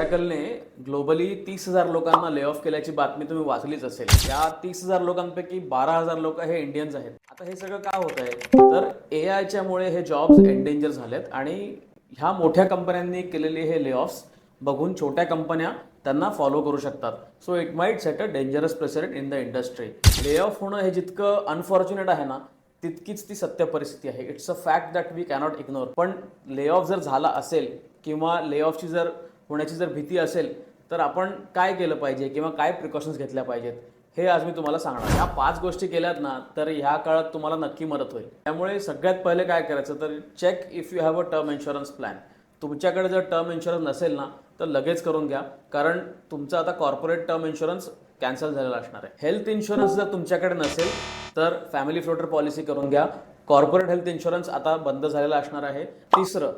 ओरॅकलने globally 30,000 लोकांना lay off केल्याची बातमी तुम्ही वाचलीच असेल. या 30,000 लोकांपैकी 12,000 लोक हे इंडियन्स आहेत. आता हे सगळं का होत आहे तर AI मुळे हे जॉब्स एंडेंजर झालेत आणि ह्या मोठ्या कंपन्यांनी केलेले हे ले ऑफ्स बघून छोट्या कंपन्या त्यांना फॉलो करू शकतात. So it might set a dangerous president in the industry. Lay off होणं हे जितकं अनफॉर्च्युनेट आहे ना तितकीच ती सत्य परिस्थिती आहे. It's a fact that we cannot ignore. पण ले ऑफ जर झाला असेल किंवा ले ऑफची जर होण्याची जर भीती असेल तर आपण काय केलं पाहिजे किंवा काय प्रिकॉशन्स घेतल्या पाहिजेत हे आज मी तुम्हाला सांगणार. या 5 गोष्टी केल्यात ना तर ह्या काळात तुम्हाला नक्की मदत होईल. त्यामुळे सगळ्यात पहिले काय करायचं तर check if you have a term insurance plan. तुमच्याकडे जर टर्म इन्शुरन्स नसेल ना तर लगेच करून घ्या, कारण तुमचा आता कॉर्पोरेट टर्म इन्शुरन्स कॅन्सल झालेला असणार आहे. हेल्थ इन्शुरन्स जर तुमच्याकडे नसेल तर फॅमिली फ्लोटर पॉलिसी करून घ्या. कॉर्पोरेट हेल्थ इन्शुरन्स आता बंद झालेला असणार आहे. तिसरं,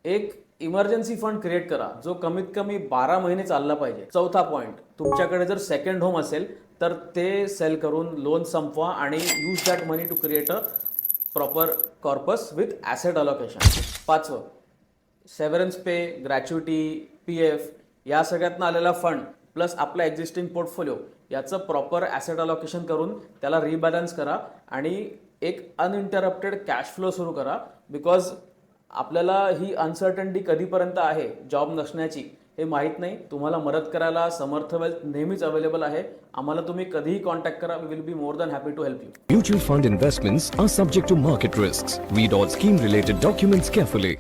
एक इमर्जन्सी फंड क्रिएट करा जो कमीत कमी 12 महिने चालला पाहिजे. चौथा पॉईंट, तुमच्याकडे जर सेकंड होम असेल तर ते सेल करून लोन संपवा आणि use that money to create a proper corpus with asset allocation. पाचवं, सेव्हरन्स पे, ग्रॅच्युटी, PF या सगळ्यातनं आलेला फंड प्लस आपला एक्झिस्टिंग पोर्टफोलिओ याचं प्रॉपर ॲसेट अलोकेशन करून त्याला रिबॅलन्स करा आणि एक अनइंटरप्टेड कॅश फ्लो सुरू करा. बिकॉज आपल्याला ही अनसर्टन्टी कधीपर्यंत आहे जॉब नसण्याची हे माहीत नाही. तुम्हाला मदत करायला समर्थ वेल्थ नेहमीच अवेलेबल आहे. आम्हाला तुम्ही कधीही कॉन्टॅक्ट करा. We will be more than happy to help you. Mutual fund investments are subject to market risks. Read all scheme related documents carefully.